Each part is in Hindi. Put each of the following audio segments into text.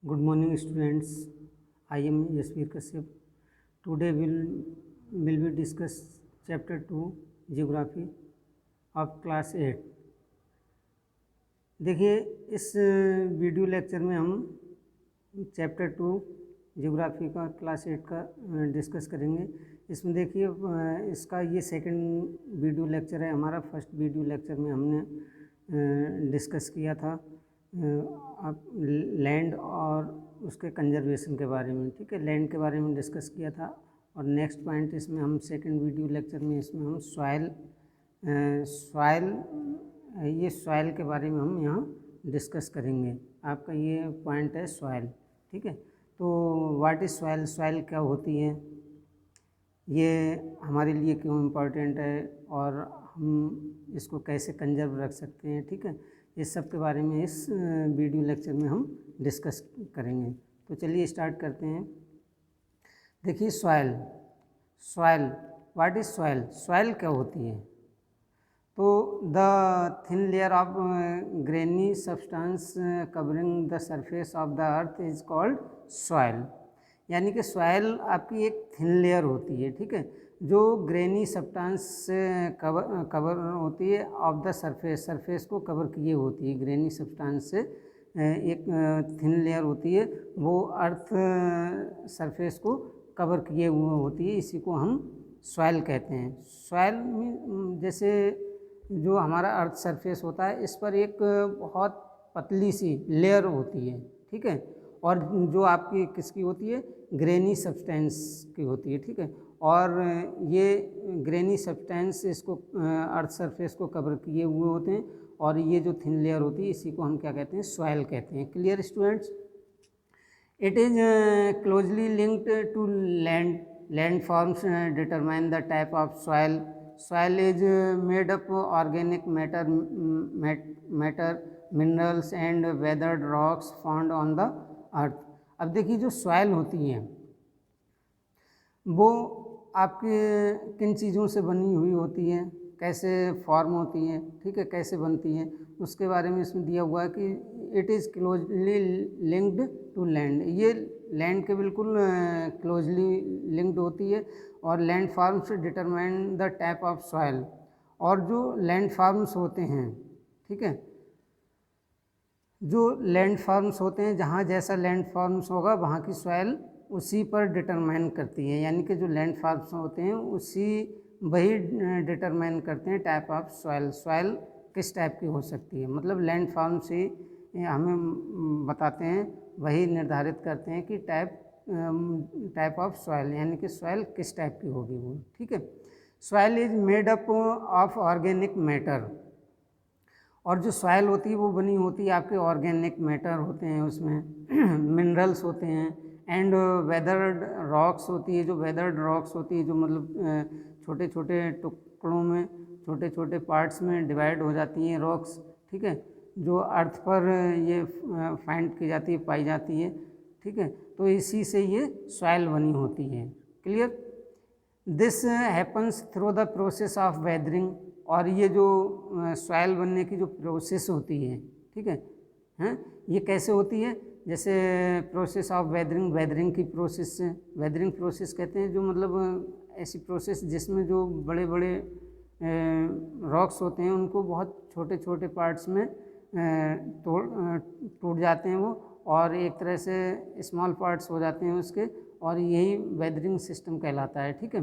Good morning, students. I am Yasveer Kashyap. Today will be discuss chapter 2 Geography of class 8. देखिए इस वीडियो लेक्चर में हम चैप्टर 2 जियोग्राफी का क्लास 8 का डिस्कस करेंगे। इसमें देखिए इसका ये सेकंड वीडियो लेक्चर है। हमारा फर्स्ट वीडियो लेक्चर में हमने डिस्कस किया था लैंड और उसके कंजर्वेशन के बारे में, ठीक है, लैंड के बारे में डिस्कस किया था। और नेक्स्ट पॉइंट इसमें हम सेकंड वीडियो लेक्चर में इसमें हम सॉइल के बारे में हम यहाँ डिस्कस करेंगे। आपका ये पॉइंट है सॉइल, ठीक है। तो व्हाट इज़ सॉइल, सॉइल क्या होती है, ये हमारे लिए क्यों इम्पोर्टेंट है और हम इसको कैसे कंजर्व रख सकते हैं, ठीक है, इस सब के बारे में इस वीडियो लेक्चर में हम डिस्कस करेंगे। तो चलिए स्टार्ट करते हैं। देखिए soil what is soil, soil क्या होती है। तो the thin layer of granny substance covering the surface of the earth is called soil. यानी कि सॉइल आपकी एक थिन लेयर होती है, ठीक है, जो ग्रेनी सब्सटेंस से कवर होती है ऑफ द सरफेस को कवर किए होती है। ग्रेनी सब्सटेंस से एक थिन लेयर होती है, वो अर्थ सरफेस को कवर किए हुए होती है, इसी को हम सॉइल कहते हैं। सॉइल में जैसे जो हमारा अर्थ सरफेस होता है, इस पर एक बहुत पतली सी लेयर होती है, ठीक है, और जो आपकी किसकी होती है, ग्रेनी सब्सटेंस की होती है, ठीक है। और ये ग्रेनी सब्सटेंस इसको अर्थ सरफेस को कवर किए हुए होते हैं, और ये जो थिन लेयर होती है इसी को हम क्या कहते हैं, सॉइल कहते हैं। Clear students. It is closely linked to land forms determine the type of soil. Soil is made up organic matter, minerals and weathered rocks found on the earth. अब देखिए जो सॉइल होती है वो आपके किन चीज़ों से बनी हुई होती है, कैसे फॉर्म होती है, ठीक है, कैसे बनती है, उसके बारे में इसमें दिया हुआ है कि it is closely linked to land. ये लैंड के बिल्कुल क्लोजली लिंक्ड होती है। और land forms determine the type of soil. और जो लैंड फॉर्म्स होते हैं, ठीक है, जो लैंड फॉर्म्स होते हैं, जहाँ जैसा लैंड फॉर्म्स होगा वहाँ की सॉइल उसी पर डिटरमाइन करती है। यानी कि जो लैंड फॉर्म्स होते हैं वही डिटरमाइन करते हैं टाइप ऑफ सॉइल। सॉइल किस टाइप की हो सकती है, मतलब लैंड फॉर्म से हमें बताते हैं, वही निर्धारित करते हैं कि टाइप ऑफ सॉइल, यानी कि सॉइल किस टाइप की होगी वो, ठीक है। Soil is made up of organic matter. और जो सॉइल होती है वो बनी होती है आपके ऑर्गेनिक मैटर होते हैं, उसमें मिनरल्स होते हैं, एंड वेदर्ड रॉक्स होती है। जो वेदर्ड रॉक्स होती है, जो मतलब छोटे छोटे टुकड़ों में, छोटे छोटे पार्ट्स में डिवाइड हो जाती हैं रॉक्स, ठीक है, जो अर्थ पर ये फाइंड की जाती है, पाई जाती है, ठीक है। तो इसी से ये सॉइल बनी होती है। Clear. This happens through the process of weathering. और ये जो सॉइल बनने की जो प्रोसेस होती है, ठीक है, हैं, ये कैसे होती है, जैसे प्रोसेस ऑफ वेदरिंग की प्रोसेस से, वेदरिंग प्रोसेस कहते हैं जो मतलब ऐसी प्रोसेस जिसमें जो बड़े बड़े रॉक्स होते हैं उनको बहुत छोटे छोटे पार्ट्स में टूट जाते हैं वो, और एक तरह से स्मॉल पार्ट्स हो जाते हैं उसके, और यही वेदरिंग सिस्टम कहलाता है, ठीक है।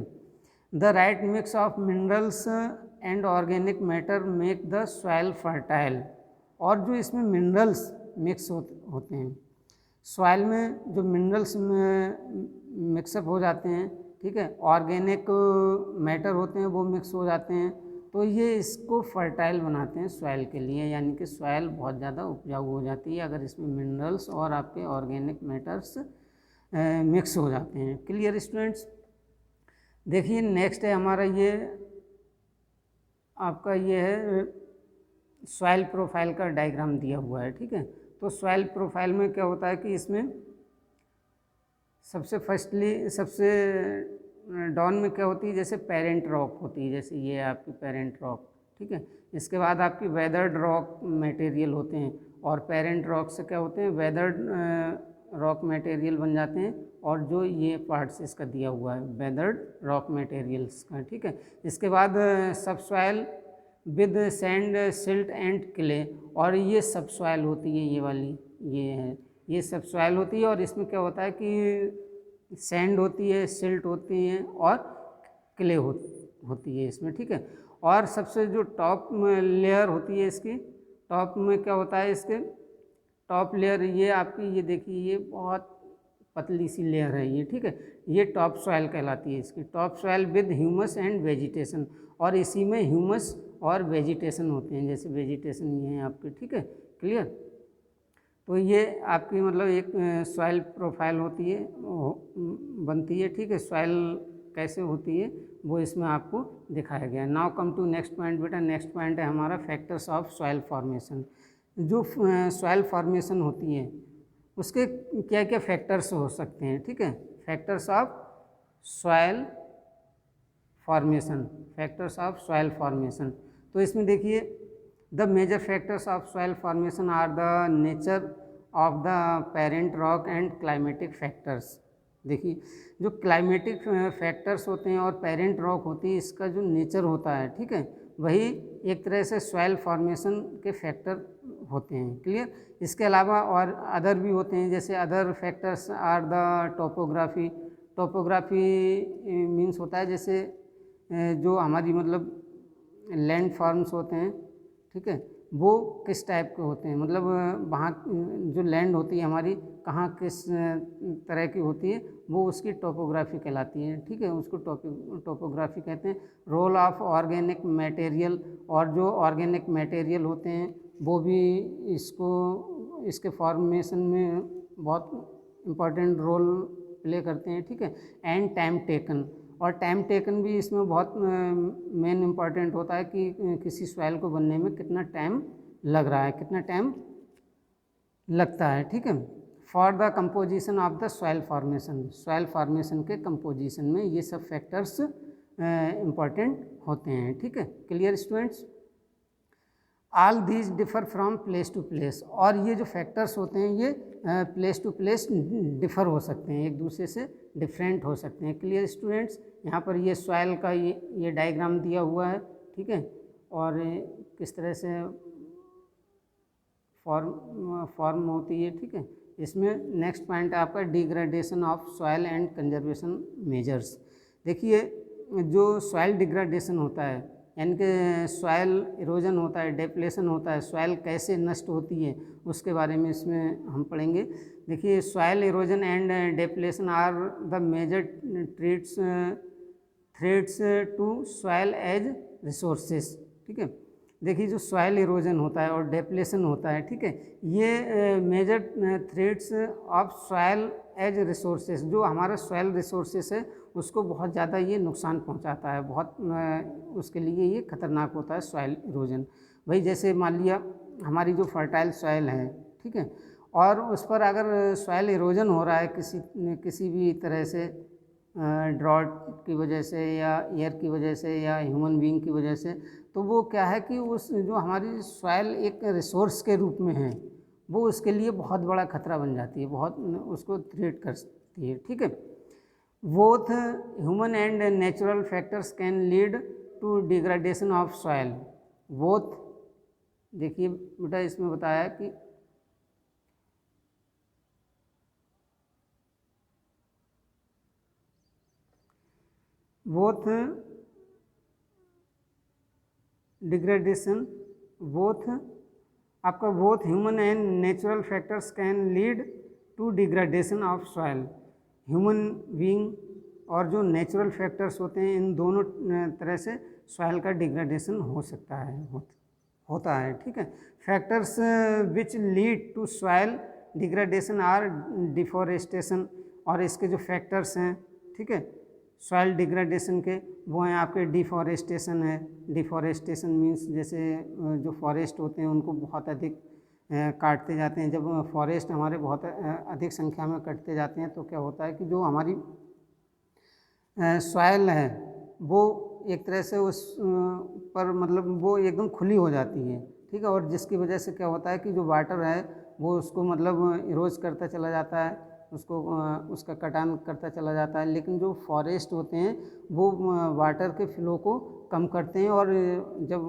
The right mix of minerals and organic matter make the soil fertile. और जो इसमें मिनरल्स मिक्स होते हैं सॉइल में, जो मिनरल्स मिक्सअप हो जाते हैं, ठीक है, ऑर्गेनिक मैटर होते हैं वो मिक्स हो जाते हैं, तो ये इसको फर्टाइल बनाते हैं सॉइल के लिए। यानी कि सॉइल बहुत ज़्यादा उपजाऊ हो जाती है अगर इसमें मिनरल्स और आपके ऑर्गेनिक मैटर्स मिक्स हो जाते हैं। Clear students. देखिए नेक्स्ट है हमारा ये आपका ये है सॉइल प्रोफाइल का डायग्राम दिया हुआ है, ठीक है। तो सॉइल प्रोफाइल में क्या होता है कि इसमें सबसे डाउन में क्या होती है, जैसे पेरेंट रॉक होती है, जैसे ये आपकी पेरेंट रॉक, ठीक है। इसके बाद आपकी वेदर्ड रॉक मटेरियल होते हैं, और पेरेंट रॉक से क्या होते हैं, वेदर्ड रॉक मटेरियल बन जाते हैं, और जो ये पार्ट्स इसका दिया हुआ है वेदर्ड रॉक मटेरियल्स का, ठीक है। इसके बाद सब soil with sand silt and clay, और ये सब सॉइल होती है, ये वाली ये है, ये सब सॉइल होती है, और इसमें क्या होता है कि सैंड होती है, सिल्ट होती है और क्ले होती है इसमें, ठीक है। और सबसे जो टॉप लेयर होती है इसकी, टॉप में क्या होता है, इसके टॉप लेयर ये आपकी, ये देखिए ये बहुत पतली सी लेयर है ये, ठीक है। ये टॉप सॉइल कहलाती है इसकी, top soil with humus and vegetation, और इसी में ह्यूमस और वेजिटेशन होते हैं, जैसे वेजिटेशन ये हैं आपके, ठीक है, क्लियर। तो ये आपकी मतलब एक सॉइल प्रोफाइल होती है, बनती है, ठीक है। सॉइल कैसे होती है वो इसमें आपको दिखाया गया है। Now come to next point बेटा, नेक्स्ट पॉइंट है हमारा फैक्टर्स ऑफ सॉइल फॉर्मेशन। जो सॉइल फॉर्मेशन होती है उसके क्या क्या फैक्टर्स हो सकते हैं, ठीक है। Factors of soil formation, factors of soil formation. तो इसमें देखिए the major factors of soil formation are the nature of the parent rock and climatic factors. देखिए जो क्लाइमेटिक फैक्टर्स होते हैं और पेरेंट रॉक होती है, इसका जो नेचर होता है, ठीक है, वही एक तरह से सॉइल फॉर्मेशन के फैक्टर होते हैं, क्लियर। इसके अलावा और अदर भी होते हैं, जैसे other factors are the topography. Topography means होता है जैसे जो हमारी मतलब लैंड फॉर्म्स होते हैं, ठीक है, वो किस टाइप के होते हैं, मतलब वहाँ जो लैंड होती है हमारी कहाँ किस तरह की होती है, वो उसकी टोपोग्राफी कहलाती है, ठीक है, उसको टोपोग्राफी कहते हैं। रोल ऑफ ऑर्गेनिक मटेरियल, और जो ऑर्गेनिक मटेरियल होते हैं वो भी इसके फॉर्मेशन में बहुत इम्पोर्टेंट रोल प्ले करते हैं, ठीक है। एंड टाइम टेकन, और टाइम टेकन भी इसमें बहुत मेन इम्पॉर्टेंट होता है कि किसी सॉइल को बनने में कितना टाइम लग रहा है, कितना टाइम लगता है, ठीक है। For the composition of the soil formation, soil formation के कंपोजिशन में ये सब फैक्टर्स इम्पॉर्टेंट होते हैं, ठीक है, clear students. All these differ from place to place, और ये जो फैक्टर्स होते हैं ये प्लेस टू प्लेस डिफ़र हो सकते हैं, एक दूसरे से डिफरेंट हो सकते हैं, क्लियर स्टूडेंट्स। यहाँ पर ये सॉइल का ये डायग्राम दिया हुआ है, ठीक है, और किस तरह से फॉर्म होती है, ठीक है। इसमें नेक्स्ट पॉइंट है आपका degradation of soil and conservation measures. देखिए जो सॉइल डिग्रेडेशन होता है, यानी कि सॉइल इरोजन होता है, डेप्लेशन होता है, सॉइल कैसे नष्ट होती है उसके बारे में इसमें हम पढ़ेंगे। देखिए soil erosion and depletion are the major threats to soil as resources, ठीक है। देखिए जो सॉइल इरोजन होता है और डेप्लेशन होता है, ठीक है, ये major threats of soil as resources, जो हमारा सॉइल रिसोर्सेस है उसको बहुत ज़्यादा ये नुकसान पहुंचाता है, बहुत उसके लिए ये खतरनाक होता है सॉइल इरोजन। भाई जैसे मान लिया हमारी जो फर्टाइल सॉइल है, ठीक है, और उस पर अगर सॉइल इरोजन हो रहा है किसी भी तरह से, ड्रॉट की वजह से या एयर की वजह से या ह्यूमन बीइंग की वजह से, तो वो क्या है कि उस जो हमारी सॉइल एक रिसोर्स के रूप में है, वो उसके लिए बहुत बड़ा खतरा बन जाती है, बहुत उसको थ्रेट करती है, ठीक है। Both human and natural factors can lead to degradation of soil. Both, देखिए बेटा इसमें बताया कि बोथ डिग्रेडेशन, बोथ आपका both human and natural factors can lead to degradation of soil. Human being और जो नेचुरल फैक्टर्स होते हैं, इन दोनों तरह से सॉइल का डिग्रेडेशन हो सकता है, होता है, ठीक है। Factors which lead to soil degradation are deforestation, और इसके जो फैक्टर्स हैं, ठीक है, सॉइल डिग्रेडेशन के, वो हैं आपके डिफॉरेस्टेशन है। डिफॉरेस्टेशन मीन्स जैसे जो फॉरेस्ट होते हैं उनको बहुत अधिक काटते जाते हैं। जब फॉरेस्ट हमारे बहुत अधिक संख्या में कटते जाते हैं तो क्या होता है कि जो हमारी सॉइल है वो एक तरह से उस पर मतलब वो एकदम खुली हो जाती है, ठीक है, और जिसकी वजह से क्या होता है कि जो वाटर है वो उसको मतलब इरोज करता चला जाता है, उसको उसका कटान करता चला जाता है। लेकिन जो फॉरेस्ट होते हैं वो वाटर के फ्लो को कम करते हैं, और जब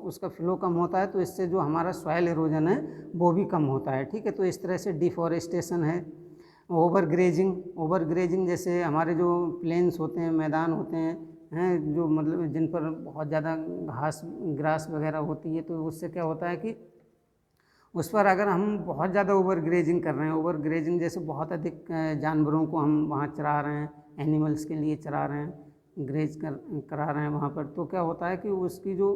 उसका फ्लो कम होता है तो इससे जो हमारा सॉइल इरोजन है वो भी कम होता है। ठीक है, तो इस तरह से डिफॉरेस्टेशन है। ओवर ग्रेजिंग जैसे हमारे जो प्लेन्स होते हैं, मैदान होते हैं जो मतलब जिन पर बहुत ज़्यादा ग्रास वगैरह होती है, तो उससे क्या होता है कि उस पर अगर हम बहुत ज़्यादा ओवर ग्रेजिंग कर रहे हैं, ओवर ग्रेजिंग जैसे बहुत अधिक जानवरों को हम वहाँ चरा रहे हैं, एनिमल्स के लिए चरा रहे हैं, ग्रेज करा रहे हैं वहाँ पर, तो क्या होता है कि उसकी जो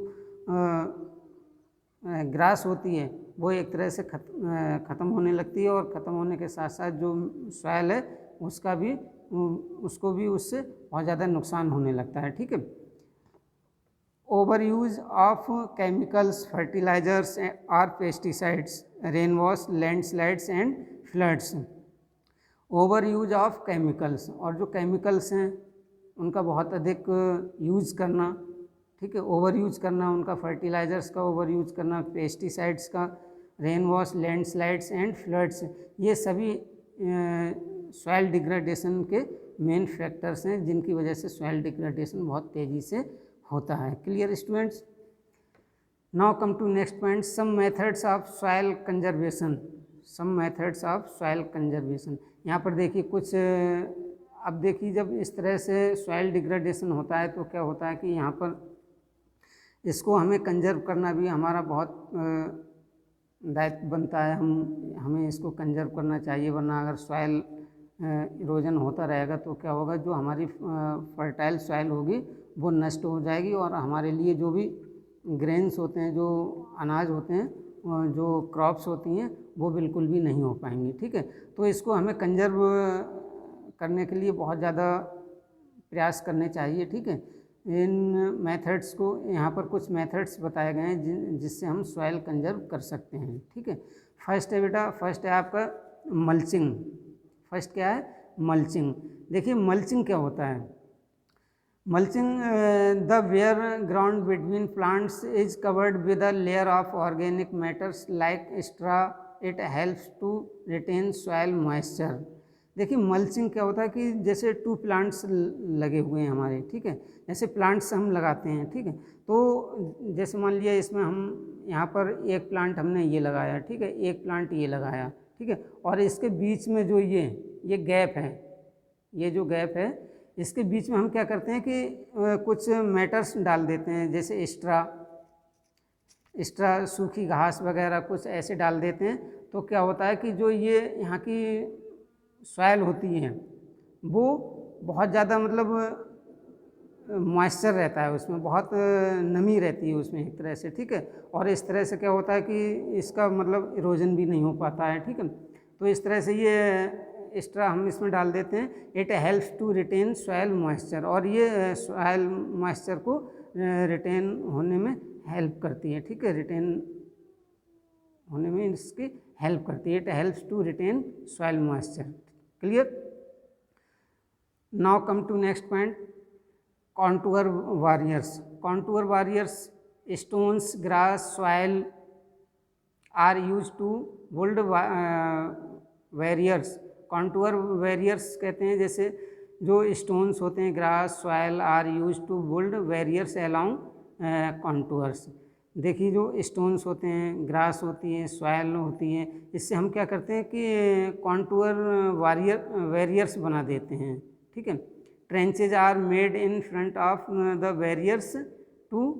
ग्रास होती है वो एक तरह से ख़त्म होने लगती है, और ख़त्म होने के साथ साथ जो सॉइल है उसको भी उससे बहुत ज़्यादा नुकसान होने लगता है। ठीक है, over use of chemicals, fertilizers और pesticides, rain wash, landslides and floods. Over use of chemicals, और जो केमिकल्स हैं उनका बहुत अधिक यूज़ करना, ठीक है, ओवर यूज करना उनका, फर्टिलाइजर्स का ओवर यूज करना, पेस्टिसाइड्स का, rain wash, landslides and floods, ये सभी सॉइल डिग्रेडेशन के मेन फैक्टर्स हैं जिनकी वजह से सॉइल डिग्रेडेशन बहुत तेज़ी से होता है। Clear students? Now come to next point, some methods of soil conservation. Some methods of soil conservation, यहाँ पर देखिए कुछ अब देखिए जब इस तरह से सॉइल डिग्रेडेशन होता है तो क्या होता है कि यहाँ पर इसको हमें कंजर्व करना भी हमारा बहुत दायित्व बनता है। हमें इसको कंजर्व करना चाहिए, वरना अगर सॉइल इरोजन होता रहेगा तो क्या होगा, जो हमारी फर्टाइल सॉइल होगी वो नष्ट हो जाएगी, और हमारे लिए जो भी ग्रेन्स होते हैं, जो अनाज होते हैं, जो क्रॉप्स होती हैं, वो बिल्कुल भी नहीं हो पाएंगी। ठीक है, तो इसको हमें कंजर्व करने के लिए बहुत ज़्यादा प्रयास करने चाहिए। ठीक है, इन मेथड्स को, यहाँ पर कुछ मेथड्स बताए गए हैं जिससे हम सॉइल कंजर्व कर सकते हैं। ठीक है, फर्स्ट है बेटा, फर्स्ट है आपका मल्चिंग। फर्स्ट क्या है? मल्चिंग। देखिए मल्चिंग क्या होता है? Mulching, the bare ground between plants is covered with a layer of organic matters like straw, it helps to retain soil moisture. देखिए मल्चिंग क्या होता है कि जैसे 2 प्लांट्स लगे हुए हैं हमारे, ठीक है, जैसे प्लांट्स हम लगाते हैं, ठीक है, तो जैसे मान लिया इसमें हम यहाँ पर एक प्लांट हमने ये लगाया, ठीक है, एक प्लांट ये लगाया, ठीक है, और इसके बीच में जो ये गैप है, ये जो गैप है, इसके बीच में हम क्या करते हैं कि कुछ मैटर्स डाल देते हैं, जैसे एक्स्ट्रा सूखी घास वगैरह कुछ ऐसे डाल देते हैं। तो क्या होता है कि जो ये यहाँ की सॉइल होती है वो बहुत ज़्यादा मतलब मॉइस्चर रहता है, उसमें बहुत नमी रहती है उसमें एक तरह से, ठीक है, और इस तरह से क्या होता है कि इसका मतलब इरोजन भी नहीं हो पाता है। ठीक है, तो इस तरह से ये एक्स्ट्रा हम इसमें डाल देते हैं। It helps to retain soil moisture, और ये सॉइल मॉइस्चर को रिटेन होने में हेल्प करती है। ठीक है, रिटेन होने में इसकी हेल्प करती है। It helps to retain soil moisture. Clear? Now come to next point, contour barriers. Contour barriers, stones, grass, soil are use to build barriers. Contour barriers कहते हैं जैसे जो स्टोन्स होते हैं, grass, soil are use to build barriers along contours. देखिए जो स्टोन्स होते हैं, ग्रास होती है, सॉइल होती है, इससे हम क्या करते हैं कि कॉन्टूर बैरियर्स बना देते हैं। ठीक है, trenches are made in front of the barriers to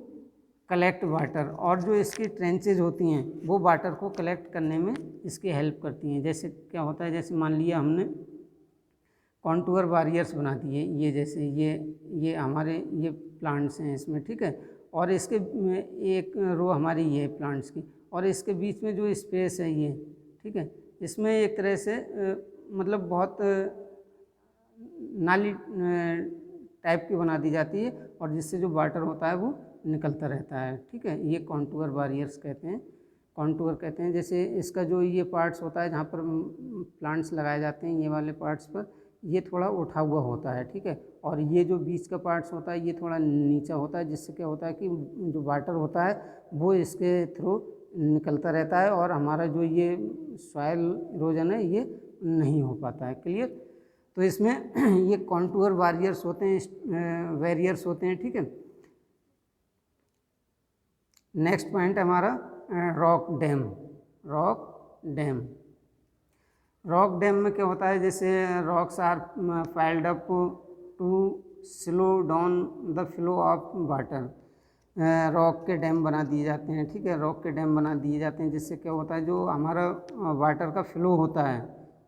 collect water, और जो इसकी ट्रेंचेज होती हैं वो वाटर को कलेक्ट करने में इसकी हेल्प करती हैं। जैसे क्या होता है, जैसे मान लिया हमने कॉन्टूर बैरियर्स बना दिए, ये जैसे ये हमारे ये प्लांट्स हैं इसमें, ठीक है, और इसके एक रो हमारी ये है प्लांट्स की, और इसके बीच में जो स्पेस है ये, ठीक है, इसमें एक तरह से मतलब बहुत नाली टाइप की बना दी जाती है, और जिससे जो वाटर होता है वो निकलता रहता है। ठीक है, ये कॉन्टूर बैरियर्स कहते हैं। कॉन्टूर कहते हैं जैसे इसका जो ये पार्ट्स होता है जहाँ पर प्लांट्स लगाए जाते हैं, ये वाले पार्ट्स पर ये थोड़ा उठा हुआ होता है, ठीक है, और ये जो बीच का पार्ट्स होता है ये थोड़ा नीचा होता है, जिससे क्या होता है कि जो वाटर होता है वो इसके थ्रू निकलता रहता है और हमारा जो ये सॉइल इरोजन है ये नहीं हो पाता है। क्लियर? तो इसमें ये कॉन्टूर वारियर्स होते हैं, वेरियर्स होते हैं, ठीक है। नेक्स्ट पॉइंट हमारा rock dam. Rock dam, rock dam में क्या होता है, जैसे rocks are piled up to slow down the flow of water. Rock के डैम बना दिए जाते हैं, ठीक है, रॉक के डैम बना दिए जाते हैं, जिससे क्या होता है जो हमारा वाटर का फ्लो होता है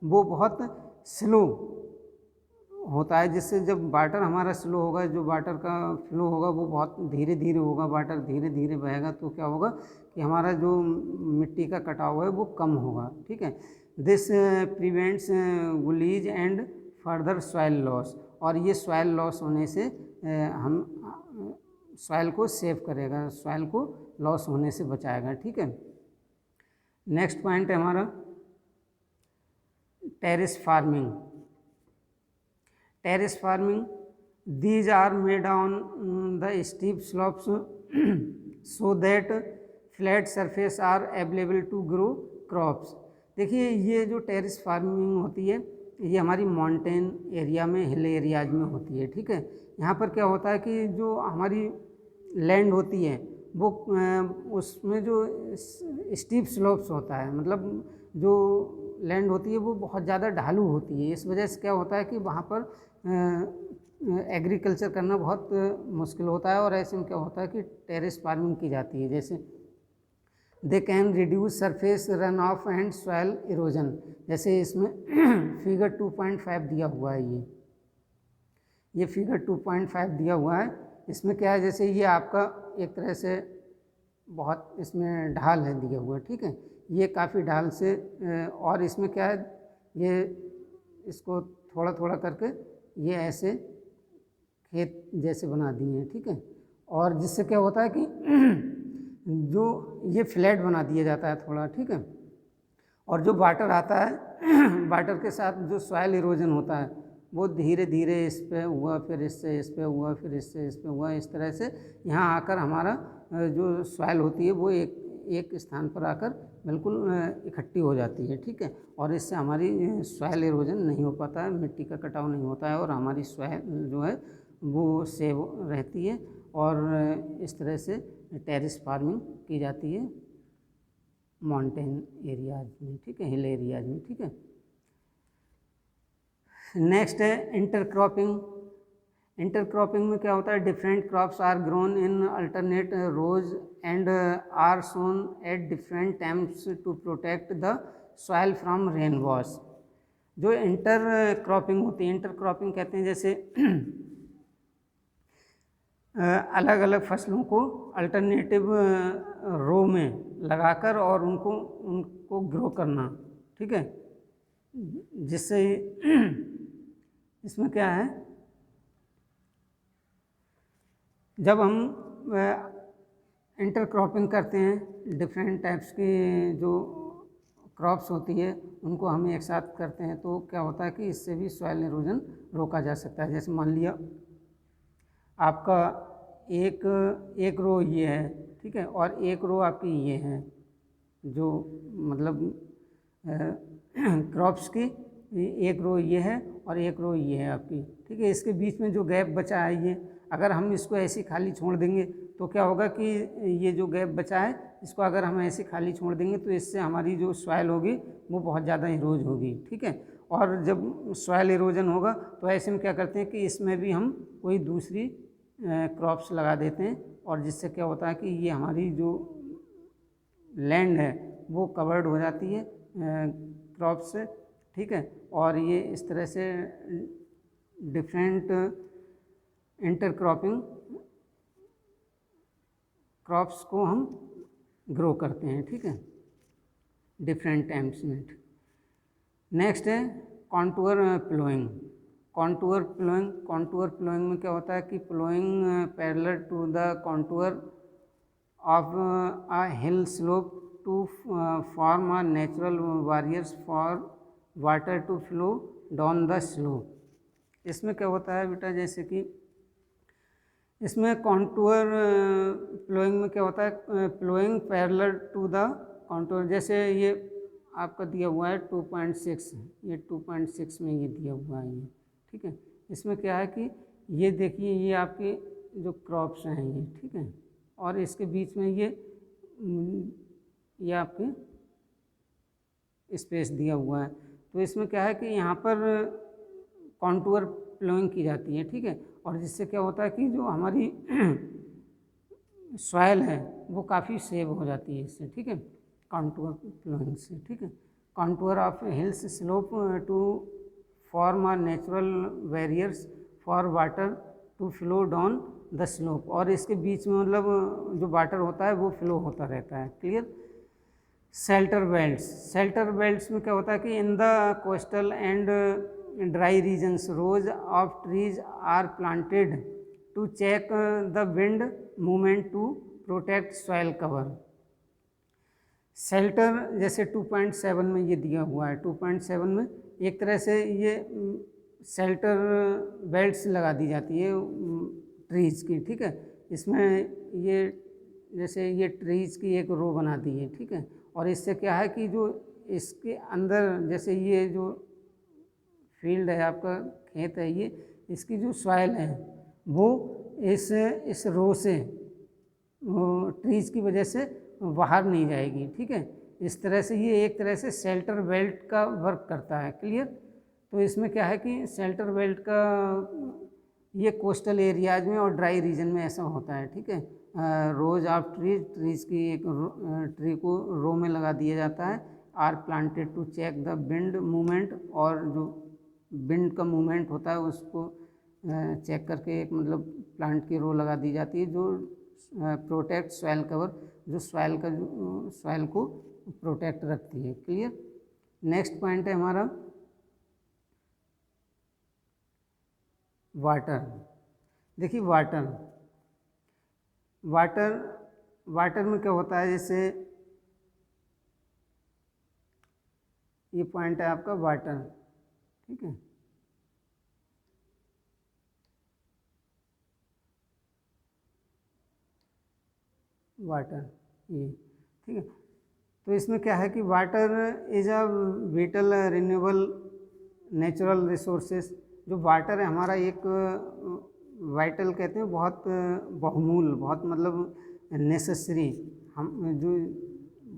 वो बहुत स्लो होता है, जिससे जब वाटर हमारा स्लो होगा, जो वाटर का फ्लो होगा वो बहुत धीरे धीरे होगा, वाटर धीरे धीरे बहेगा, तो क्या होगा कि हमारा जो मिट्टी का कटाव है वो कम होगा, ठीक है। This prevents gullies and further soil loss, और ये सॉइल लॉस होने से हम सॉइल को सेव करेगा, सॉइल को लॉस होने से बचाएगा, ठीक है। नेक्स्ट पॉइंट है हमारा terrace farming. Terrace farming, these are made on the steep slopes so that flat surface are available to grow crops। देखिए ये जो टेरेस फार्मिंग होती है ये हमारी माउंटेन एरिया में, हिल एरियाज में होती है, ठीक है। यहाँ पर क्या होता है कि जो हमारी लैंड होती है वो उसमें जो स्टीप स्लोप्स होता है, मतलब जो लैंड होती है वो बहुत ज़्यादा ढालू होती है, इस वजह से क्या होता है कि वहाँ पर एग्रीकल्चर करना बहुत मुश्किल होता है, और ऐसे में क्या होता है कि टेरेस फार्मिंग की जाती है। जैसे they can reduce surface run of and soil erosion, जैसे इसमें फिगर 2.5 दिया हुआ है, ये फिगर 2.5 दिया हुआ है। इसमें क्या है, जैसे ये आपका एक तरह से बहुत इसमें ढाल है दिया हुआ, ठीक है, ये काफ़ी ढाल से, और इसमें क्या है, ये इसको थोड़ा थोड़ा करके ये ऐसे खेत जैसे बना दिए हैं, ठीक है, और जिससे क्या होता है कि जो ये फ्लैट बना दिया जाता है थोड़ा, ठीक है, और जो वाटर आता है वाटर के साथ जो सॉइल इरोजन होता है वो धीरे धीरे इस पे हुआ, फिर इससे इस पे हुआ, फिर इससे इस पे हुआ, इस तरह से यहाँ आकर हमारा जो सॉइल होती है वो एक स्थान पर आकर बिल्कुल इकट्ठी हो जाती है, ठीक है, और इससे हमारी सॉइल इरोजन नहीं हो पाता है, मिट्टी का कटाव नहीं होता है, और हमारी सॉइल जो है वो सेव रहती है, और इस तरह से टेरेस फार्मिंग की जाती है माउंटेन एरियाज में, ठीक है, हिल एरियाज में, ठीक है। नेक्स्ट है इंटरक्रॉपिंग। इंटरक्रॉपिंग में क्या होता है, different crops are grown in alternate rows and are sown at different times to protect the soil from rain wash. जो इंटर क्रॉपिंग होती है, इंटर क्रॉपिंग कहते हैं जैसे अलग अलग फसलों को अल्टरनेटिव रो में लगाकर और उनको ग्रो करना, ठीक है, जिससे इसमें क्या है, जब हम इंटरक्रॉपिंग करते हैं, डिफरेंट टाइप्स की जो क्रॉप्स होती है उनको हम एक साथ करते हैं, तो क्या होता है कि इससे भी सॉइल इरोजन रोका जा सकता है। जैसे मान लिया आपका एक रो ये है, ठीक है, और एक रो आपकी ये है, जो मतलब क्रॉप्स की एक रो ये है और एक रो ये है आपकी, ठीक है, इसके बीच में जो गैप बचा है ये, अगर हम इसको ऐसे खाली छोड़ देंगे तो क्या होगा कि ये जो गैप बचा है इसको अगर हम ऐसे खाली छोड़ देंगे तो इससे हमारी जो सॉइल होगी वो बहुत ज़्यादा इरोज होगी, ठीक है, और जब सॉइल इरोजन होगा तो ऐसे में क्या करते हैं कि इसमें भी हम कोई दूसरी क्रॉप्स लगा देते हैं, और जिससे क्या होता है कि ये हमारी जो लैंड है वो कवर्ड हो जाती है क्रॉप से, ठीक है, और ये इस तरह से डिफरेंट इंटरक्रॉपिंग क्रॉप्स को हम ग्रो करते हैं, ठीक है, डिफरेंट टाइम्स में। नेक्स्ट है कॉन्टूर प्लोइंग। कॉन्टूर प्लोइंग में क्या होता है कि ploughing parallel to the contour of a hill slope to form a natural barriers for water to flow down the slope. इसमें क्या होता है बेटा, जैसे कि इसमें कॉन्टूर प्लोइंग में क्या होता है, ploughing parallel to the contour. जैसे ये आपका दिया हुआ है 2.6, ये 2.6 में ये दिया हुआ है ये, ठीक है। इसमें क्या है कि ये देखिए ये आपके जो क्रॉप्स हैं ये, ठीक है, और इसके बीच में ये आपके स्पेस दिया हुआ है। तो इसमें क्या है कि यहाँ पर कॉन्टूर प्लोइंग की जाती है, ठीक है, और जिससे क्या होता है कि जो हमारी सॉइल है वो काफ़ी सेव हो जाती है इससे, ठीक है, कॉन्टूर प्लोइंग से, ठीक है। Contour of hills slope to form are natural barriers for water to flow down the slope, और इसके बीच में मतलब जो वाटर होता है वो फ्लो होता रहता है, clear. Shelter belts, shelter belts में क्या होता है कि in the coastal and dry regions rows of trees are planted to check the wind movement to protect soil cover. Shelter जैसे 2.7 में ये दिया हुआ है, 2.7 में एक तरह से ये शेल्टर बेल्ट्स लगा दी जाती है ट्रीज़ की, ठीक है। इसमें ये जैसे ये ट्रीज़ की एक रो बना दी है, ठीक है, और इससे क्या है कि जो इसके अंदर जैसे ये जो फील्ड है आपका खेत है ये, इसकी जो सॉइल है वो इस रो से ट्रीज़ की वजह से बाहर नहीं जाएगी, ठीक है। इस तरह से ये एक तरह से शेल्टर बेल्ट का वर्क करता है, क्लियर। तो इसमें क्या है कि शेल्टर बेल्ट का ये कोस्टल एरियाज में और ड्राई रीजन में ऐसा होता है, ठीक है। रोज ऑफ ट्रीज की एक ट्री को रो में लगा दिया जाता है, are planted to check the wind movement, और जो विंड का मूवमेंट होता है उसको चेक करके एक मतलब प्लांट की रो लगा दी जाती है जो प्रोटेक्ट सॉइल कवर, जो सॉइल को प्रोटेक्ट रखती है, क्लियर। नेक्स्ट पॉइंट है हमारा वाटर। देखिए वाटर में क्या होता है, जैसे ये पॉइंट है आपका वाटर, ठीक है। वाटर ये, ठीक है। तो इसमें क्या है कि water is a whittle renewable natural resources. जो वाटर है हमारा एक वाइटल कहते हैं, बहुत बहुमूल्य, बहुत मतलब नेसेसरी, हम जो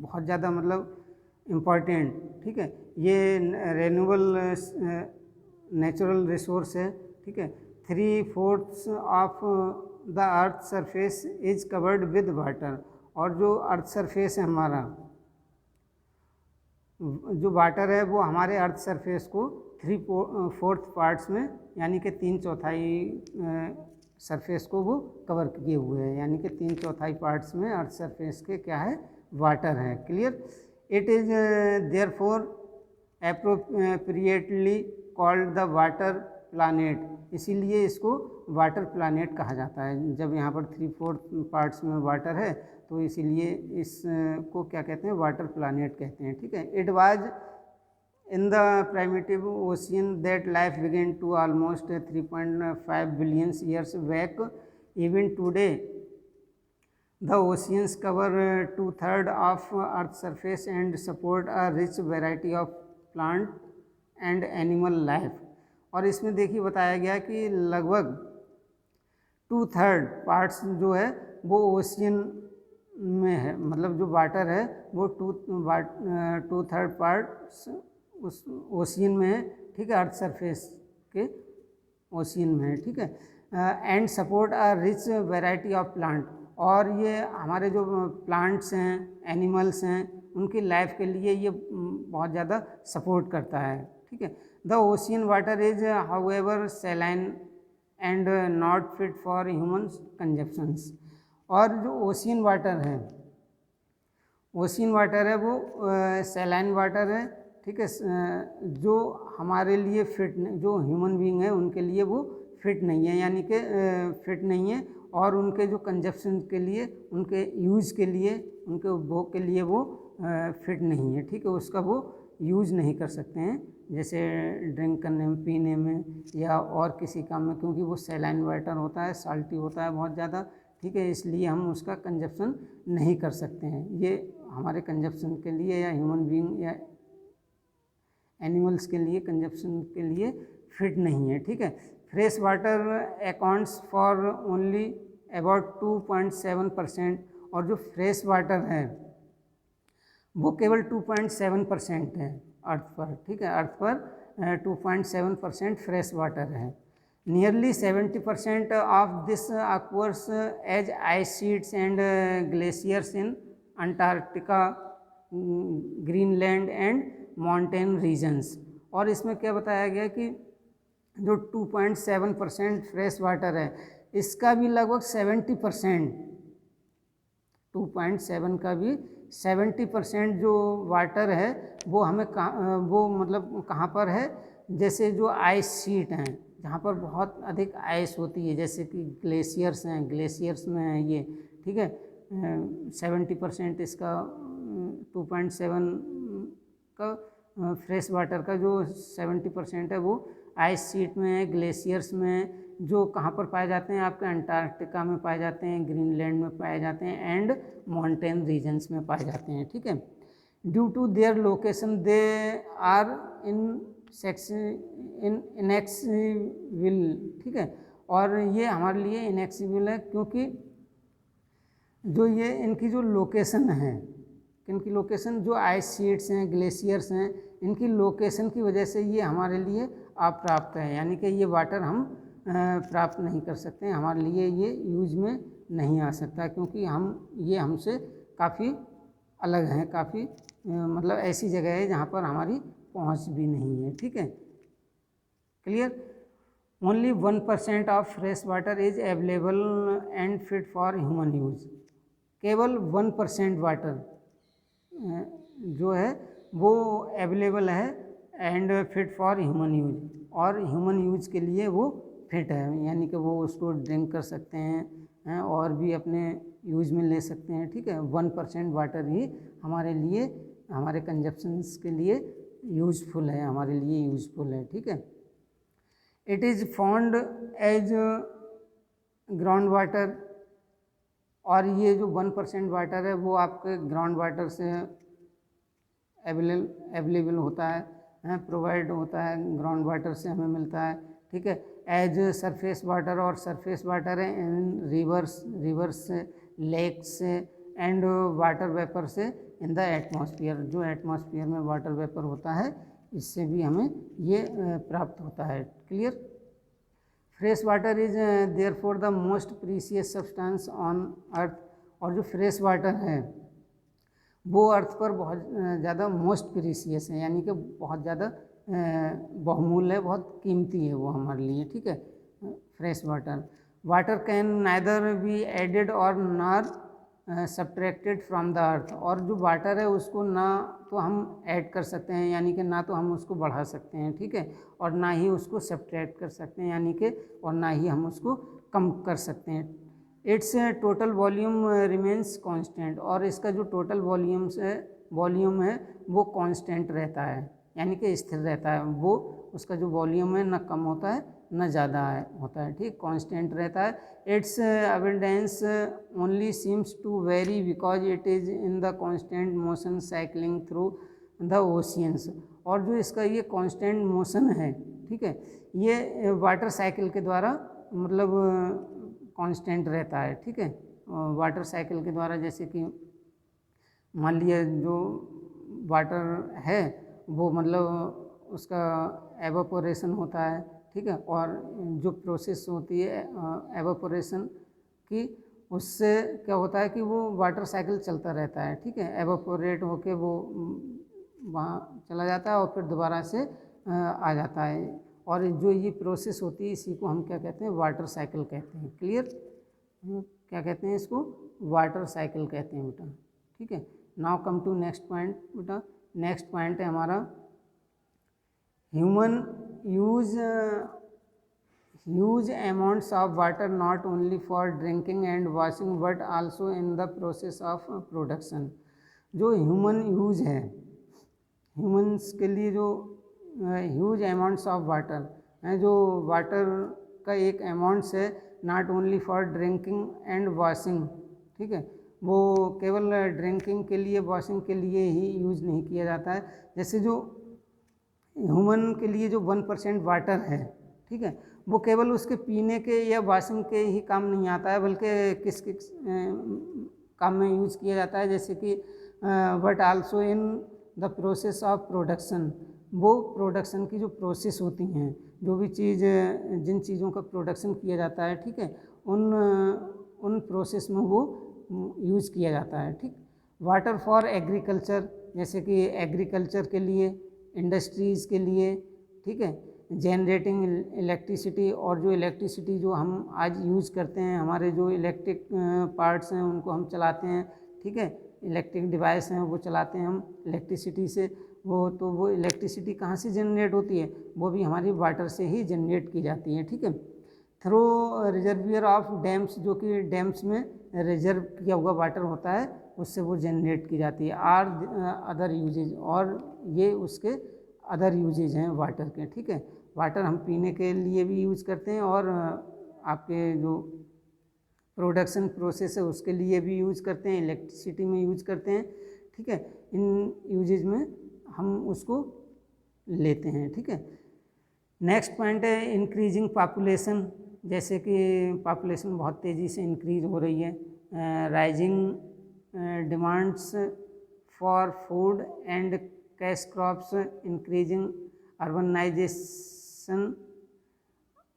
बहुत ज़्यादा मतलब इम्पॉर्टेंट, ठीक है, ये रिन्यूएबल नेचुरल रिसोर्स है, ठीक है। 3/4 of the earth surface is covered with water, और जो अर्थ सरफेस है हमारा, जो वाटर है वो हमारे अर्थ सरफेस को 3/4 पार्ट्स में यानी कि 3/4 सरफेस को वो कवर किए हुए हैं, यानी कि 3/4 पार्ट्स में अर्थ सरफेस के क्या है, वाटर है, clear. It is therefore appropriately called the water planet, इसीलिए इसको वाटर प्लानेट कहा जाता है। जब यहाँ पर 3/4 पार्ट्स में वाटर है तो इसीलिए इसको क्या कहते हैं, वाटर प्लानेट कहते हैं, ठीक है। It was in the primitive ocean that life began to almost 3.5 billion years back. Even today the oceans cover 2/3 of earth surface and support a rich variety of plant and animal life. और इसमें देखिए बताया गया कि लगभग 2/3 पार्ट्स जो है वो ओशियन में है, मतलब जो वाटर है वो 2/3 पार्ट्स उस ओशियन में है, ठीक है, अर्थ सरफेस के ओशियन में है, ठीक है। And support a rich variety of plant, और ये हमारे जो प्लांट्स हैं, एनिमल्स हैं, उनकी लाइफ के लिए ये बहुत ज़्यादा सपोर्ट करता है, ठीक है। The ocean water is however saline and not fit for human consumptions. और जो ओशियन वाटर है वो सैलाइन वाटर है, ठीक है, जो हमारे लिए फिट, जो ह्यूमन बीइंग है उनके लिए वो फिट नहीं है, यानी कि फिट नहीं है, और उनके जो कंजप्शन के लिए, उनके यूज़ के लिए, उनके उपभोग के लिए वो फिट नहीं है, ठीक है, उसका वो यूज़ नहीं कर सकते हैं जैसे ड्रिंक करने में, पीने में या और किसी काम में, क्योंकि वो सैलाइन वाटर होता है, साल्टी होता है बहुत ज़्यादा, ठीक है, इसलिए हम उसका कंजप्शन नहीं कर सकते हैं। ये हमारे कंजप्शन के लिए या ह्यूमन बीइंग या एनिमल्स के लिए कंजप्शन के लिए फिट नहीं है, ठीक है। Fresh water accounts for only about 2.7%, और जो फ्रेश वाटर है वो केवल 2.7% है अर्थ पर, ठीक है। अर्थ पर 2.7% फ्रेश वाटर है। Nearly 70% of this occurs as ice sheets and glaciers in Antarctica, Greenland and mountain regions. और इसमें क्या बताया गया कि जो 2.7% फ्रेश वाटर है, इसका भी लगभग 70%, 2.7 का भी 70% जो वाटर है वो हमें वो मतलब कहाँ पर है, जैसे जो आइस शीट हैं जहाँ पर बहुत अधिक आइस होती है, जैसे कि ग्लेशियर्स हैं, ग्लेशियर्स में है ये, ठीक है। 70% इसका 2.7 का फ्रेश वाटर का जो 70% है वो आइस शीट में है, ग्लेशियर्स में, जो कहाँ पर पाए जाते हैं, आपके अंटार्कटिका में पाए जाते हैं, ग्रीनलैंड में पाए जाते हैं एंड माउंटेन रीजन्स में पाए जाते हैं, ठीक है। Due to their location they are inaccessible, ठीक है। और ये हमारे लिए इनएक्सेसिबल है क्योंकि जो ये इनकी जो लोकेशन है, इनकी लोकेशन जो आइस शीट्स हैं, ग्लेशियर्स हैं, इनकी लोकेशन की वजह से ये हमारे लिए अप्राप्त है, यानी कि ये वाटर हम प्राप्त नहीं कर सकते हैं, हमारे लिए ये यूज में नहीं आ सकता, क्योंकि ये हमसे काफ़ी अलग हैं, काफ़ी मतलब ऐसी जगह है जहाँ पर हमारी पहुँच भी नहीं है, ठीक है। Clear. Only 1% of fresh water is available and fit for human use. केवल 1% वाटर जो है वो अवेलेबल है and fit for human use, और ह्यूमन यूज के लिए वो फिट है, यानी कि वो उसको ड्रिंक कर सकते हैं और भी अपने यूज में ले सकते हैं, ठीक है। 1% वाटर ही हमारे लिए, हमारे कंजप्शंस के लिए यूजफुल है, हमारे लिए यूजफुल है, ठीक है। It is found as ground water, और ये जो 1% वाटर है वो आपके ग्राउंड वाटर से अवेलेबल होता है, प्रोवाइड होता है, ग्राउंड वाटर से हमें मिलता है, ठीक है। एज सरफेस वाटर, और सरफेस वाटर है इन रिवर्स से, लेक से एंड वाटर वेपर से इन द एटमॉस्फेयर, जो एटमॉस्फेयर में वाटर वेपर होता है इससे भी हमें ये प्राप्त होता है। Clear. Fresh water is therefore the most precious substance on earth, और जो फ्रेश वाटर है वो अर्थ पर बहुत ज़्यादा मोस्ट प्रीशियस है, यानी कि बहुत ज़्यादा बहुमूल्य है, बहुत कीमती है वो हमारे लिए, ठीक है। Fresh water can neither be added और nor subtracted from the earth, और जो वाटर है उसको ना तो हम ऐड कर सकते हैं, यानी कि ना तो हम उसको बढ़ा सकते हैं, ठीक है, और ना ही उसको सब्ट्रैक्ट कर सकते हैं, यानी कि और ना ही हम उसको कम कर सकते हैं। It's total volume remains constant, और इसका जो टोटल वॉल्यूम है वो कांस्टेंट रहता है, यानी कि स्थिर रहता है, वो उसका जो वॉल्यूम है ना कम होता है ना ज़्यादा होता है, ठीक, कांस्टेंट रहता है। Its abundance only seems to vary because it is in the constant motion cycling through the oceans, और जो इसका ये कांस्टेंट मोशन है, ठीक है, ये वाटर साइकिल के द्वारा मतलब कांस्टेंट रहता है, ठीक है। वाटर साइकिल के द्वारा, जैसे कि मान लिया जो वाटर है वो मतलब उसका एवापोरेशन होता है, ठीक है, और जो प्रोसेस होती है एवापोरेशन की, उससे क्या होता है कि वो वाटर साइकिल चलता रहता है, ठीक है, एवापोरेट होके वो वहाँ चला जाता है और फिर दोबारा से आ जाता है, और जो ये प्रोसेस होती है इसी को हम क्या कहते हैं, वाटर साइकिल कहते हैं। क्लियर। क्या कहते हैं इसको, वाटर साइकिल कहते हैं बेटा, ठीक है। Now come to next point बेटा। नेक्स्ट पॉइंट है हमारा human use amounts of water not only for drinking and washing but also in the process of production. जो ह्यूमन यूज है, ह्यूमन्स के लिए जो ह्यूज अमाउंट्स ऑफ वाटर हैं, जो वाटर का एक अमाउंट्स है, not only for drinking and washing, ठीक है, वो केवल ड्रिंकिंग के लिए वॉशिंग के लिए ही यूज़ नहीं किया जाता है। जैसे जो ह्यूमन के लिए जो 1% वाटर है, ठीक है, वो केवल उसके पीने के या वॉशिंग के ही काम नहीं आता है, बल्कि किस किस काम में यूज़ किया जाता है, जैसे कि but also in the process of production, वो प्रोडक्शन की जो प्रोसेस होती हैं, जो भी चीज़ जिन चीज़ों का प्रोडक्शन किया जाता है, ठीक है, उन प्रोसेस में वो यूज़ किया जाता है, ठीक। वाटर फॉर एग्रीकल्चर, जैसे कि एग्रीकल्चर के लिए, इंडस्ट्रीज़ के लिए, ठीक है, जनरेटिंग इलेक्ट्रिसिटी, और जो इलेक्ट्रिसिटी जो हम आज यूज़ करते हैं, हमारे जो इलेक्ट्रिक पार्ट्स हैं उनको हम चलाते हैं, ठीक है, इलेक्ट्रिक डिवाइस हैं वो चलाते हैं हम इलेक्ट्रिसिटी से, तो वो इलेक्ट्रिसिटी कहाँ से जनरेट होती है, वो भी हमारी वाटर से ही जनरेट की जाती है, ठीक है। थ्रू रिजर्वियर ऑफ डैम्स, जो कि डैम्स में रिजर्व किया हुआ वाटर होता है, उससे वो जनरेट की जाती है। आर अदर यूजेज, और ये उसके अदर यूजेज हैं वाटर के, ठीक है। वाटर हम पीने के लिए भी यूज़ करते हैं, और आपके जो प्रोडक्शन प्रोसेस है उसके लिए भी यूज़ करते हैं, इलेक्ट्रिसिटी में यूज़ करते हैं, ठीक है। इन यूजेज में हम उसको लेते हैं, ठीक है। नेक्स्ट पॉइंट है इंक्रीजिंग पॉपुलेशन, जैसे कि पॉपुलेशन बहुत तेज़ी से इंक्रीज हो रही है, rising demands for food and cash crops, increasing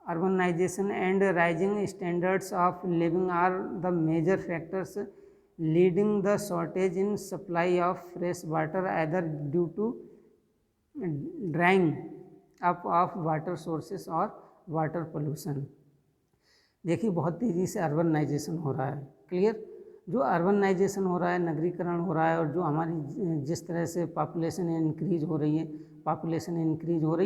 urbanization and rising standards of living are the major factors leading the shortage in supply of fresh water, either due to drying up of water sources or water pollution। देखिए बहुत तेज़ी से अर्बनाइजेशन हो रहा है, क्लियर, जो अर्बनाइजेशन हो रहा है, नगरीकरण हो रहा है, और जो हमारी जिस तरह से पॉपुलेशन इंक्रीज हो रही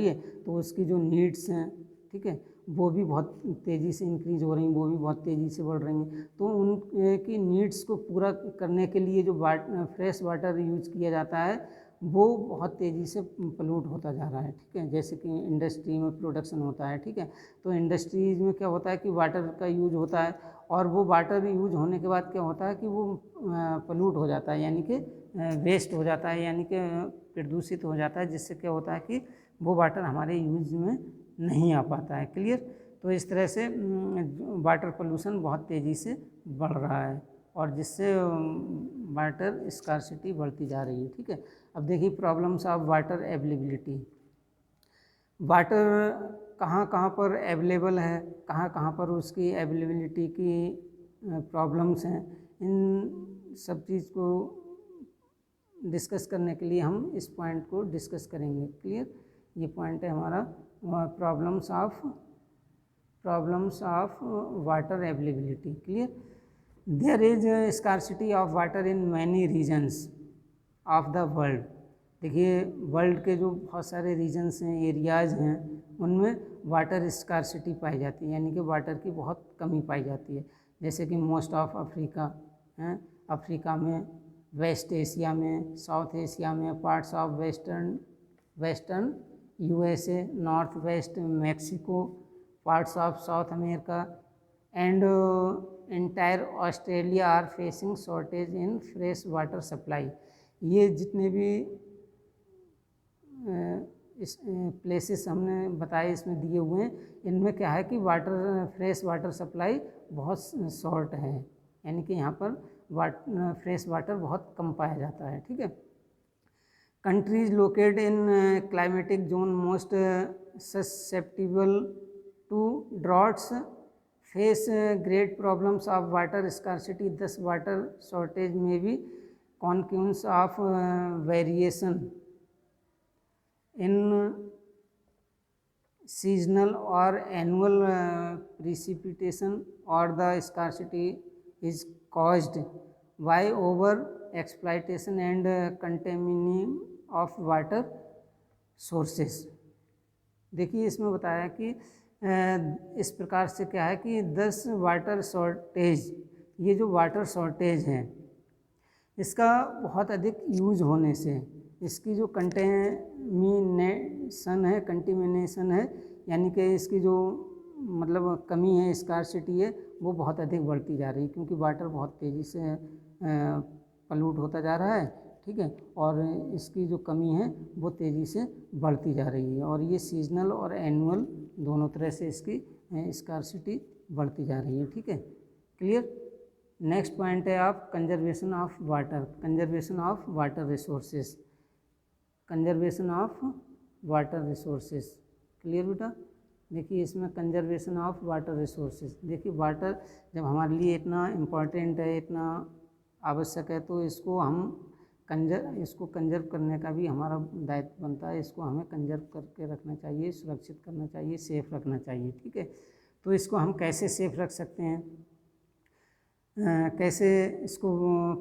है, तो उसकी जो नीड्स हैं, ठीक है, वो भी बहुत तेज़ी से इंक्रीज हो रही हैं, वो भी बहुत तेज़ी से बढ़ रही हैं। तो उनकी नीड्स को पूरा करने के लिए जो फ्रेश वाटर यूज किया जाता है वो बहुत तेज़ी से पोल्यूट होता जा रहा है, ठीक है। जैसे कि इंडस्ट्री में प्रोडक्शन होता है, ठीक है, तो इंडस्ट्रीज में क्या होता है कि वाटर का यूज होता है, और वो वाटर यूज होने के बाद क्या होता है कि वो पोल्यूट हो जाता है, यानी कि वेस्ट हो जाता है, यानी कि प्रदूषित हो जाता है, जिससे क्या होता है कि वो वाटर हमारे यूज में नहीं आ पाता है, क्लियर। तो इस तरह से वाटर पोल्यूशन बहुत तेज़ी से बढ़ रहा है, और जिससे वाटर स्कार्सिटी बढ़ती जा रही है, ठीक है। अब देखिए problems of water availability, water कहाँ कहाँ पर अवेलेबल है, कहाँ कहाँ पर उसकी अवेलेबिलिटी की प्रॉब्लम्स हैं, इन सब चीज़ को डिस्कस करने के लिए हम इस पॉइंट को डिस्कस करेंगे, क्लियर। ये पॉइंट है हमारा problems of water availability, clear. There is scarcity of water in many regions of the world. देखिए वर्ल्ड के जो बहुत सारे रीजन्स हैं, एरियाज़ हैं, उनमें वाटर स्कार्सिटी पाई जाती है, यानी कि वाटर की बहुत कमी पाई जाती है। जैसे कि मोस्ट ऑफ अफ्रीका हैं, अफ्रीका में, वेस्ट एशिया में, साउथ एशिया में, parts of western USA, north west Mexico, parts of South America and entire Australia are facing shortage in fresh water supply. ये जितने भी इस प्लेसेस हमने बताए इसमें दिए हुए हैं, इनमें क्या है कि फ्रेश वाटर सप्लाई बहुत शॉर्ट है, यानी कि यहाँ पर फ्रेश वाटर बहुत कम पाया जाता है, ठीक है। Countries located in climatic zone most susceptible to droughts face great problems of water scarcity, thus water shortage में भी consequence of variation in seasonal or annual precipitation, or the scarcity is caused by over exploitation and contamination of water sources। देखिए इसमें बताया कि इस प्रकार से क्या है कि 10 वाटर शॉर्टेज, ये जो वाटर शॉर्टेज है इसका बहुत अधिक यूज होने से, इसकी जो कंटेमिनेशन है यानी कि इसकी जो मतलब कमी है, स्कार्सिटी है, वो बहुत अधिक बढ़ती जा रही है, क्योंकि वाटर बहुत तेज़ी से पल्यूट होता जा रहा है, ठीक है, और इसकी जो कमी है वो तेज़ी से बढ़ती जा रही है, और ये सीजनल और एनुअल दोनों तरह से इसकी स्कार्सिटी बढ़ती जा रही है, ठीक है, क्लियर। नेक्स्ट पॉइंट है आप conservation of water, conservation of water resources, conservation of water resources, clear बेटा। देखिए इसमें कंजर्वेशन ऑफ वाटर रिसोर्सेज, देखिए वाटर जब हमारे लिए इतना इम्पोर्टेंट है, इतना आवश्यक है, तो इसको कंजर्व करने का भी हमारा दायित्व बनता है, इसको हमें कंजर्व करके रखना चाहिए, सुरक्षित करना चाहिए, सेफ रखना चाहिए, ठीक है। तो इसको हम कैसे सेफ रख सकते हैं, कैसे इसको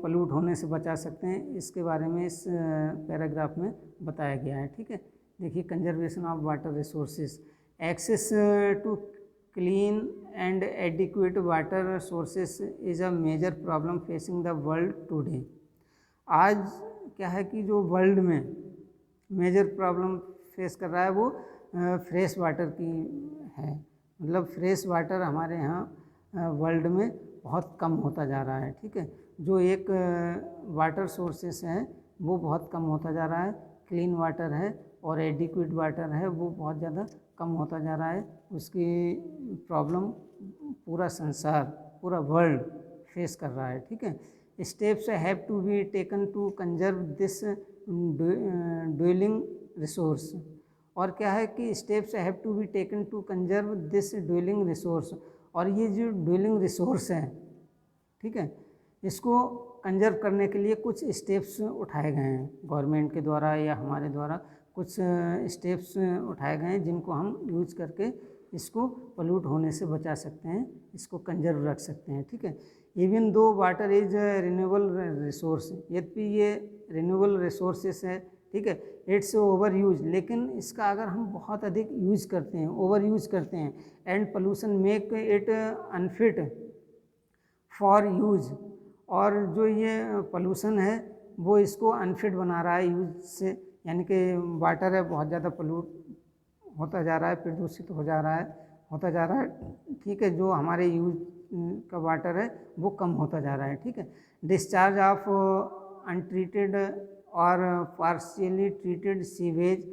पल्यूट होने से बचा सकते हैं, इसके बारे में इस पैराग्राफ में बताया गया है, ठीक है। देखिए conservation of water resources, access to clean and adequate water sources is a major problem facing the world today. आज क्या है कि जो वर्ल्ड में मेजर प्रॉब्लम फेस कर रहा है वो फ्रेश वाटर की है, मतलब फ्रेश वाटर हमारे यहाँ वर्ल्ड में बहुत कम होता जा रहा है, ठीक है। जो एक वाटर सोर्सेस है वो बहुत कम होता जा रहा है, क्लीन वाटर है और एडिक्वेट वाटर है वो बहुत ज़्यादा कम होता जा रहा है, उसकी प्रॉब्लम पूरा संसार, पूरा वर्ल्ड फेस कर रहा है, ठीक है। Steps have to be taken to conserve this dwelling resource, और क्या है कि steps have to be taken to conserve this dwelling resource, और ये जो ड्वेलिंग रिसोर्स है, ठीक है, इसको कंजर्व करने के लिए कुछ स्टेप्स उठाए गए हैं गवर्नमेंट के द्वारा या हमारे द्वारा, कुछ स्टेप्स उठाए गए हैं जिनको हम यूज करके इसको पल्यूट होने से बचा सकते हैं, इसको कंजर्व रख सकते हैं, ठीक है। Even though water is renewable resource, यद्यपि ये रिन्यूएबल रिसोर्सेस है, ठीक है, इट्स ओवर यूज, लेकिन इसका अगर हम बहुत अधिक यूज करते हैं, ओवर यूज करते हैं, and pollution make it unfit for use, और जो ये पोल्यूशन है वो इसको अनफिट बना रहा है यूज से, यानी कि वाटर है बहुत ज़्यादा पोल्यूट होता जा रहा है, प्रदूषित होता जा रहा है, ठीक है, जो हमारे यूज का वाटर है वो कम होता जा रहा है, ठीक है। डिस्चार्ज ऑफ अनट्रीटेड और पार्शियली ट्रीटेड सीवेज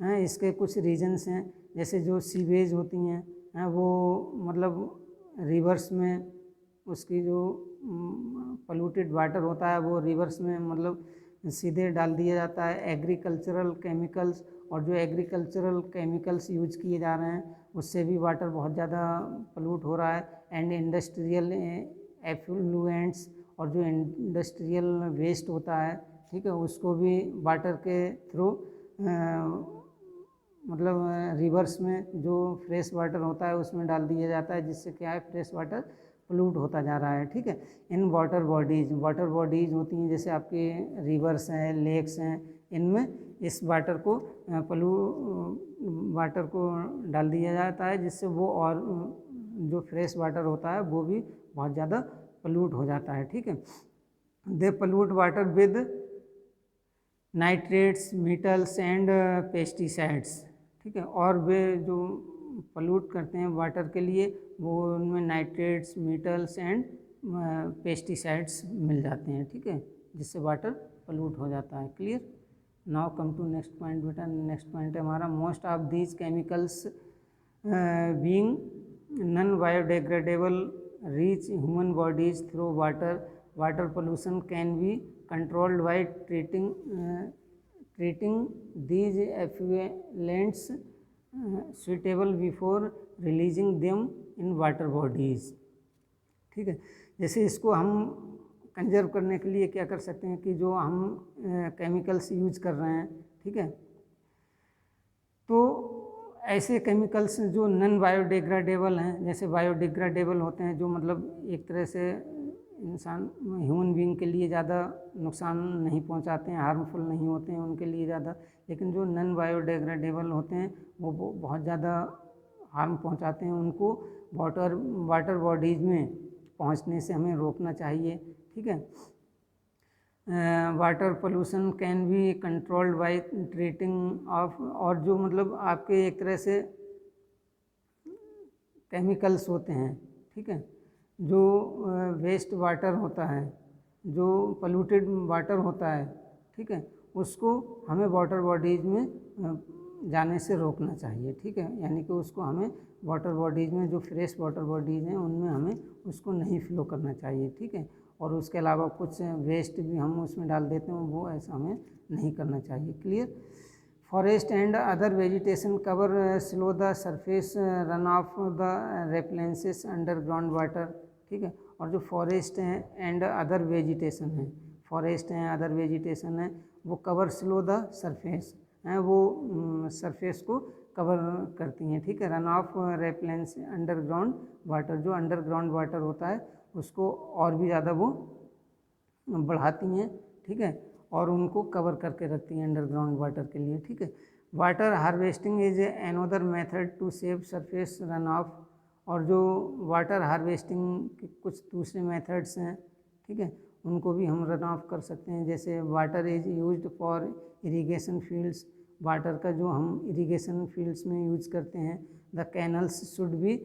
हैं, इसके कुछ रीजन्स हैं, जैसे जो सीवेज होती हैं वो मतलब रिवर्स में उसकी जो पोल्यूटेड वाटर होता है वो रिवर्स में मतलब सीधे डाल दिया जाता है, एग्रीकल्चरल केमिकल्स, और जो एग्रीकल्चरल केमिकल्स यूज किए जा रहे हैं उससे भी वाटर बहुत ज़्यादा पोल्यूट हो रहा है, एंड इंडस्ट्रियल एफ्लुएंट्स, और जो इंडस्ट्रियल वेस्ट होता है, ठीक है, उसको भी वाटर के थ्रू मतलब रिवर्स में जो फ्रेश वाटर होता है उसमें डाल दिया जाता है, जिससे क्या है फ्रेश वाटर पोल्यूट होता जा रहा है, ठीक है। इन वाटर बॉडीज़ होती हैं जैसे आपके रिवर्स हैं, लेक्स हैं, इनमें इस वाटर को डाल दिया जाता है, जिससे वो और जो फ्रेश वाटर होता है वो भी बहुत ज़्यादा पोल्यूट हो जाता है, ठीक है। They pollute water with nitrates, metals and pesticides, ठीक है, और वे जो पोल्यूट करते हैं वाटर के लिए वो उनमें नाइट्रेट्स, मेटल्स एंड पेस्टिसाइड्स मिल जाते हैं, ठीक है, जिससे वाटर पोल्यूट हो जाता है, clear. Now come to next point बेटा, नेक्स्ट पॉइंट है हमारा most of these chemicals being non biodegradable reach human bodies through water pollution can be controlled by treating these effluents suitable before releasing them in water bodies, ठीक है। जैसे इसको हम कंजर्व करने के लिए क्या कर सकते हैं कि जो हम केमिकल्स यूज कर रहे हैं, ठीक है, तो ऐसे केमिकल्स जो नॉन बायोडिग्रेडेबल हैं, जैसे बायोडिग्रेडेबल होते हैं जो मतलब एक तरह से इंसान ह्यूमन बीइंग के लिए ज़्यादा नुकसान नहीं पहुंचाते हैं, हार्मफुल नहीं होते हैं उनके लिए ज़्यादा, लेकिन जो नॉन बायोडिग्रेडेबल होते हैं वो बहुत ज़्यादा हार्म पहुंचाते हैं, उनको वाटर बॉडीज़ में पहुंचने से हमें रोकना चाहिए, ठीक है। Water pollution can be controlled by treating of, और जो मतलब आपके एक तरह से केमिकल्स होते हैं, ठीक है, जो वेस्ट वाटर होता है, जो पोल्यूटेड वाटर होता है, ठीक है, उसको हमें वाटर बॉडीज़ में जाने से रोकना चाहिए, ठीक है, यानी कि उसको हमें वाटर बॉडीज़ में जो फ्रेश वाटर बॉडीज़ हैं उनमें हमें उसको नहीं फ्लो करना चाहिए, ठीक है, और उसके अलावा कुछ वेस्ट भी हम उसमें डाल देते हैं, वो ऐसा हमें नहीं करना चाहिए। Clear. Forest and other vegetation cover slow the surface run off the replenishes underground water, ठीक है, और जो फॉरेस्ट हैं एंड अदर वेजिटेशन है, फॉरेस्ट हैं अदर वेजिटेशन है, वो कवर स्लो द सरफेस हैं, वो सरफेस को कवर करती हैं, ठीक है, रन ऑफ रेपलेंस अंडरग्राउंड वाटर, जो अंडरग्राउंड वाटर होता है उसको और भी ज़्यादा वो बढ़ाती हैं, ठीक है, और उनको कवर करके रखती हैं अंडरग्राउंड वाटर के लिए, ठीक है। Water harvesting is another method to save surface run off, और जो वाटर हार्वेस्टिंग के कुछ दूसरे मेथड्स हैं, ठीक है, उनको भी हम रन ऑफ कर सकते हैं, जैसे water is used for irrigation fields, water का जो हम इरिगेशन फील्ड्स में यूज करते हैं, the canals should be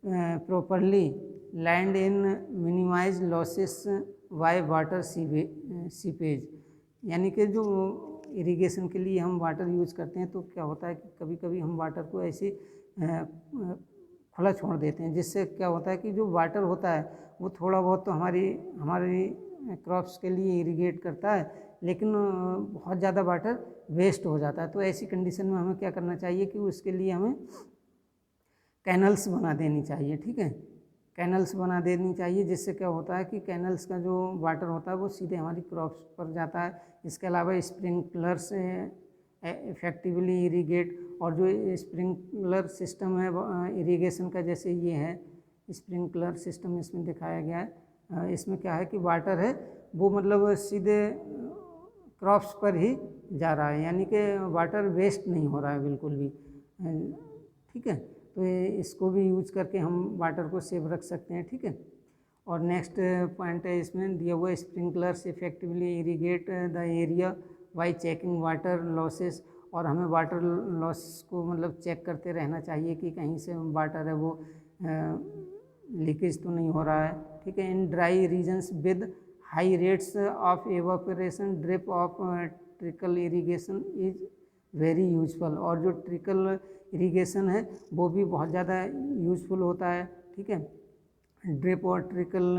properly land in minimize losses by water seepage, यानी कि जो इरिगेशन के लिए हम वाटर यूज करते हैं तो क्या होता है कि कभी कभी हम वाटर को ऐसे खुला छोड़ देते हैं, जिससे क्या होता है कि जो वाटर होता है वो थोड़ा बहुत तो हमारी क्रॉप्स के लिए इरिगेट करता है, लेकिन बहुत ज़्यादा वाटर वेस्ट हो जाता है। तो ऐसी कंडीशन में हमें क्या करना चाहिए कि उसके लिए हमें कैनल्स बना देनी चाहिए, ठीक है, कैनल्स बना देनी चाहिए, जिससे क्या होता है कि कैनल्स का जो वाटर होता है वो सीधे हमारी क्रॉप्स पर जाता है। इसके अलावा स्प्रिंकलर से इफ़ेक्टिवली इरीगेट, और जो स्प्रिंकलर सिस्टम है इरीगेशन का, जैसे ये है स्प्रिंकलर सिस्टम इसमें दिखाया गया है, इसमें क्या है कि वाटर है वो मतलब सीधे क्रॉप्स पर ही जा रहा है, यानी कि वाटर वेस्ट नहीं हो रहा है बिल्कुल भी, ठीक है, तो इसको भी यूज करके हम वाटर को सेव रख सकते हैं, ठीक है। और नेक्स्ट पॉइंट है इसमें दिया हुआ, sprinklers effectively irrigate the area bye checking water losses, और हमें वाटर लॉस को मतलब चेक करते रहना चाहिए कि कहीं से वाटर है वो लीकेज तो नहीं हो रहा है, ठीक है। In dry regions with high rates of evaporation drip of trickle irrigation is very useful, और जो ट्रिकल इरीगेशन है वो भी बहुत ज़्यादा यूजफुल होता है, ठीक है। ड्रिप और trickle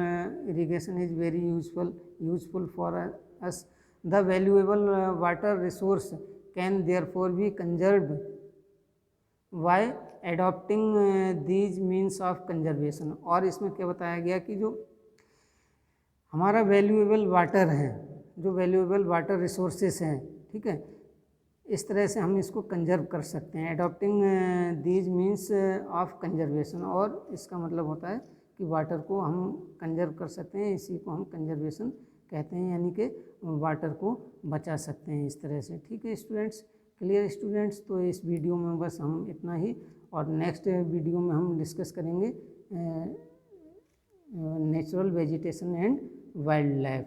irrigation is very useful for us, the valuable water resource can therefore be conserved by adopting these means of conservation. और इसमें क्या बताया गया कि जो हमारा वैल्यूएबल वाटर है, जो वैल्यूएबल वाटर रिसोर्सेस हैं, ठीक है, इस तरह से हम इसको कंजर्व कर सकते हैं, adopting these means of conservation, और इसका मतलब होता है कि वाटर को हम कंजर्व कर सकते हैं, इसी को हम कंजर्वेशन कहते हैं, यानी कि वाटर को बचा सकते हैं इस तरह से, ठीक है स्टूडेंट्स। क्लियर स्टूडेंट्स, तो इस वीडियो में बस हम इतना ही, और नेक्स्ट वीडियो में हम डिस्कस करेंगे natural vegetation and wildlife.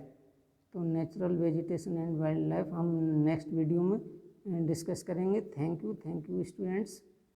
तो natural vegetation and wildlife हम नेक्स्ट वीडियो में डिस्कस करेंगे। Thank you students.